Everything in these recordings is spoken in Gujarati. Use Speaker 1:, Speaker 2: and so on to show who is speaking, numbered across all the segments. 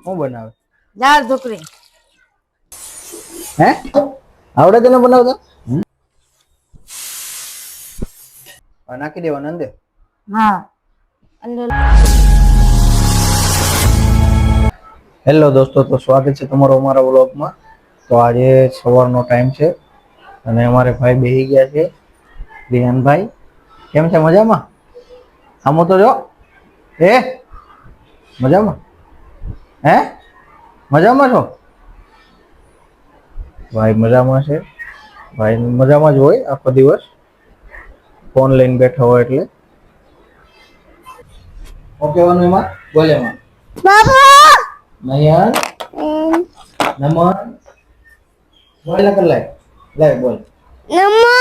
Speaker 1: શું બનાવે?
Speaker 2: દાળ ઢોકળી.
Speaker 1: હે આવડે તને બનાવતા? નાખી દેવાનું અંદર.
Speaker 2: હા અંદર.
Speaker 1: હેલો દોસ્તો, તો સ્વાગત છે તમારો અમારા વ્લોગમાં. તો આજે સવારનો ટાઈમ છે અને અમારે ભાઈ બેહી ગયા છે. રિહાનભાઈ કેમ છે? મજામાં? આમો તો જો એ મજામાં. હે મજામાં છો? ભાઈ મજામાં છે. ભાઈ મજામાં જ હોય આખો દિવસ, ફોન લઈને બેઠા હોય એટલે. ઓકે વાનું એમાં બોલ એમાં
Speaker 2: બાબા
Speaker 1: નયન નમન બોલ કર લાય બોલ
Speaker 2: નમો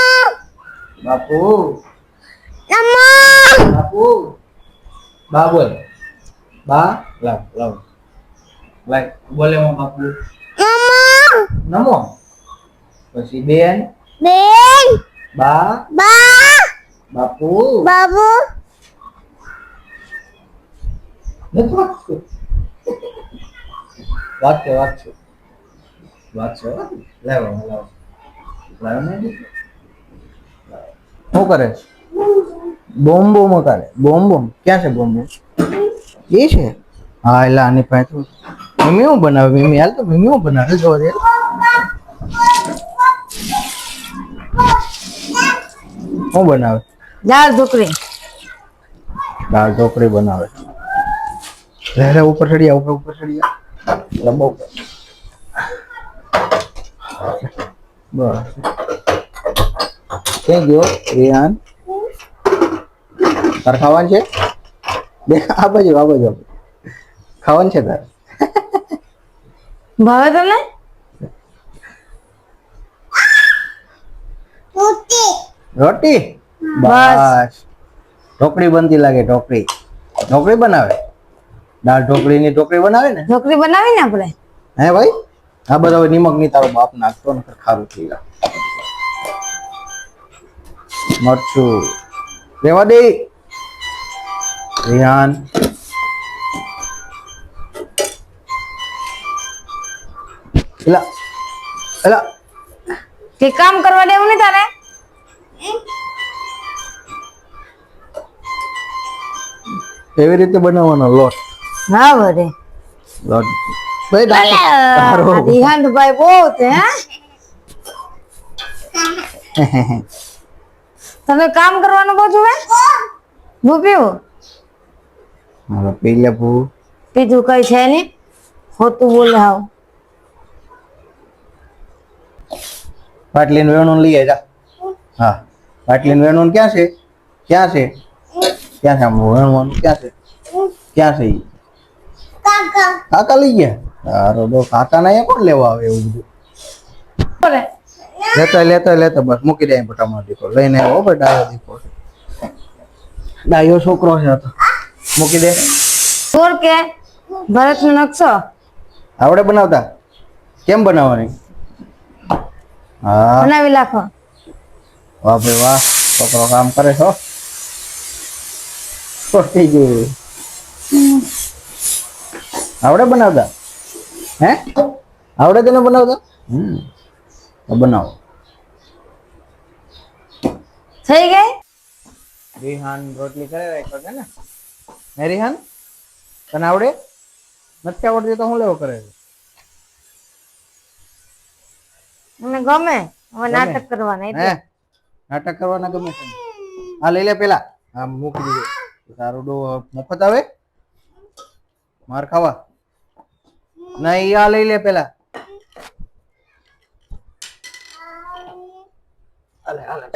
Speaker 1: બાપુ
Speaker 2: નમો
Speaker 1: બાપુ બા બોલ બા લાવ લાવ લાય બોલ એમાં બાપુ નમો પછી બેન
Speaker 2: બેન
Speaker 1: બા
Speaker 2: બા
Speaker 1: બાપુ
Speaker 2: બાબુ
Speaker 1: વાત છે વાત છે લાવ લાવ લાવ ને શું કરે? બોમ બોમ કરે. બોમ બોમ ક્યાં છે? બોમ બોમ એ છે. હા એટલે આની પાસે મમ્મી શું બનાવે? મમ્મી હાલ તો મમ્મી શું બનાવે જોવા દે. શું બનાવે?
Speaker 2: દાળ ઢોકળી.
Speaker 1: દાળ ઢોકળી બનાવે. રે ઉપર ચડી ઉપર ચડી લંબો બસ ક્યાં ગયો રિહાન? તાર ખાવાનું છે? આ બાજુ ખાવાનું છે તારે?
Speaker 2: ભાવે તને?
Speaker 1: રોટી બસ ઢોકળી બનતી લાગે. ઢોકળી ઢોકળી બનાવે. દાળ ઢોકળી ની ઢોકળી બનાવે ને?
Speaker 2: ઢોકળી બનાવી ને આપણે.
Speaker 1: હે ભાઈ આ બધા નિમક ની તારો બાપ નાખતો ને ખારું થઈ જાય. મરચું રેવા દે રિહાન. એલા એલા
Speaker 2: કે કામ કરવા દેવું ને તારે?
Speaker 1: એવી રીતે બનાવવાનો લોટ.
Speaker 2: હા બરે
Speaker 1: લોટ ભાઈ તારો
Speaker 2: રિહાન ભાઈ બહુ છે.
Speaker 1: હે
Speaker 2: તમે કામ કરવાનું બહુ જુએ? હું પીવું?
Speaker 1: હા પી લે બહુ.
Speaker 2: પીધું કઈ છે નઈ ખોટું બોલે હાવ.
Speaker 1: પાટલીને વેણું લઈ જા. હા પાટલીને વેણું ક્યાં છે? ક્યાં છે? ક્યાં છે? આમ વેણવાનું ક્યાં છે? ક્યાં છે? કાકા લઈ ગયા. તારો દો કાકા ના કોણ લેવા આવે એવું બધું?
Speaker 2: બોલે
Speaker 1: લેતા બસ મૂકી દે તમારો દીકરો લઈને આવ્યો ભાઈ. ડાયો દીકરો ડાયો છોકરો છે તો મૂકી દે.
Speaker 2: બોલ કે ભરત નો નકશો
Speaker 1: આવડે બનાવતા? કેમ બનાવવાની? હા
Speaker 2: બનાવી નાખો.
Speaker 1: વાહ ભાઈ વાહ, છોકરો કામ કરે છો. થઈ ગયું. આવડે બનાવતા? હે આવડે તને બનાવતા? તો બનાવો.
Speaker 2: થઈ ગઈ.
Speaker 1: રિહાન રોટલી કરે રાખ્યો છે ને? હે રિહાન તને આવડે? નથી આવડતી તો હું લેવો કરે છે?
Speaker 2: મને ગમે હવે
Speaker 1: ગમે
Speaker 2: નાટક કરવાના
Speaker 1: હે
Speaker 2: એટલે.
Speaker 1: નાટક કરવાના ગમે છે. હા લઈ લે પેલા આ મૂકી દીધું. તારું ડો મફત આવે માર ખાવા નહીં. આ લઈ લે પેલા. અલે અલે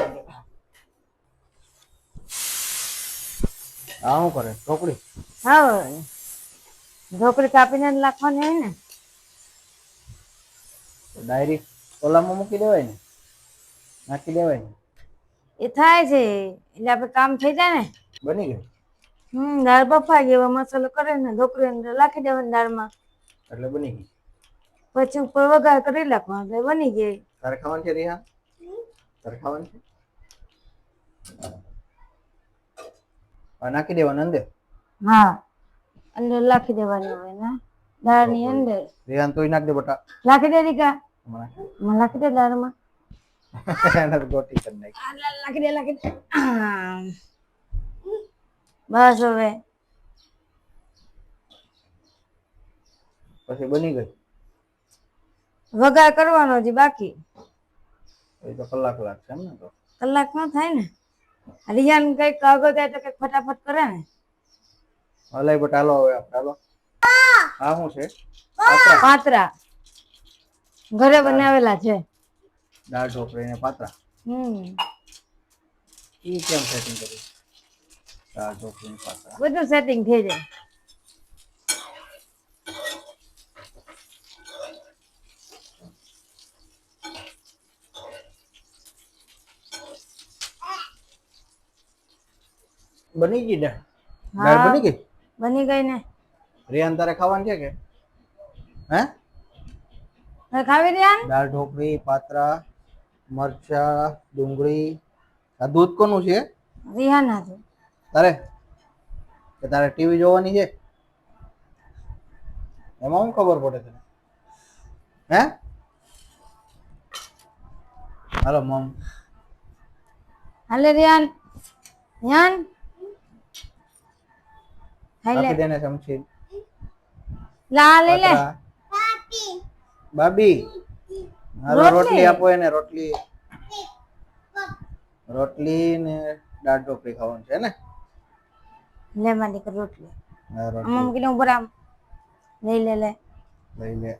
Speaker 1: આ શું કરે? ઢોકળી?
Speaker 2: હા ઢોકળી કાપીને નાખવાની હોય ને.
Speaker 1: ડાયરેક્ટ ઓલામાં મૂકી દેવાય ને, નાખી દેવાય ને.
Speaker 2: એ થાય છે એટલે આપડે કામ થઈ જાય ને.
Speaker 1: બની ગઈ
Speaker 2: દાળ બફાઈ ગઈ. મસાલો કરે ને ઢોકળી અંદર નાખી દેવાની દાળમાં.
Speaker 1: એટલે બની ગઈ.
Speaker 2: પછી ઉપર વઘાર કરી નાખવાનો એટલે બની ગઈ.
Speaker 1: તારે ખાવાનું છે રિહાન? તારે ખાવાનું છે? નાખી દેવાનું અંદર.
Speaker 2: હા અંદર નાખી દેવાની હોય ને. દાળની અંદર
Speaker 1: રિયાન તોય નાખ દે બટા
Speaker 2: લાખી દે દીકા
Speaker 1: હમણાં
Speaker 2: મને લાખી દે દાળમાં
Speaker 1: એને તો ગોટી કરી નાખી
Speaker 2: લાખી દે બસ હવે
Speaker 1: પછી બની ગઈ
Speaker 2: વઘાર કરવાનો હજી બાકી
Speaker 1: એ તો કલાક લાગશે એમ ને તો
Speaker 2: કલાક નો થાય ને રિયાન કઈક કાગળ થાય તો કઈક ફટાફટ કરે ને
Speaker 1: હલાય બટા હાલો હવે આપણે હાલો હા શું છે
Speaker 2: પાતરા ઘરે બનાવેલા છે
Speaker 1: દાળ ઢોકળી ને પાત્રા ઈ કેમ સેટિંગ કર્યું દાળ ઢોકળી ને પાત્રા
Speaker 2: બધું સેટિંગ થઈ જાય
Speaker 1: બની ગઈ દાળ બની ગઈ
Speaker 2: બની ગઈ ને
Speaker 1: રિયાન તારે ખાવાનું છે કે હે
Speaker 2: હવે ખાવી રિયાન
Speaker 1: દાળ ઢોકળી પાત્રા મરચા ડુંગળી આ દૂધ કોનું છે
Speaker 2: રિહાન હતું
Speaker 1: તારે કે તારે ટીવી જોવાની છે એમાં શું ખબર પડે તને હે હાલો મમ
Speaker 2: હાલે રિયાન રિયાન હાલે
Speaker 1: આપી દેને ચમચી
Speaker 2: લા લે લે
Speaker 1: પાત્રા. બાબી હાલો રોટલી આપો એને રોટલી રોટલી ને દાળ ઢોકળી ખાવાનું છે ને
Speaker 2: લે મારી દીકરી રોટલી
Speaker 1: હા, રોટલી
Speaker 2: આમ મૂકીને ઉપર આમ લઈ લે
Speaker 1: લઈ લે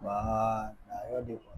Speaker 1: વાહ આયો દીપો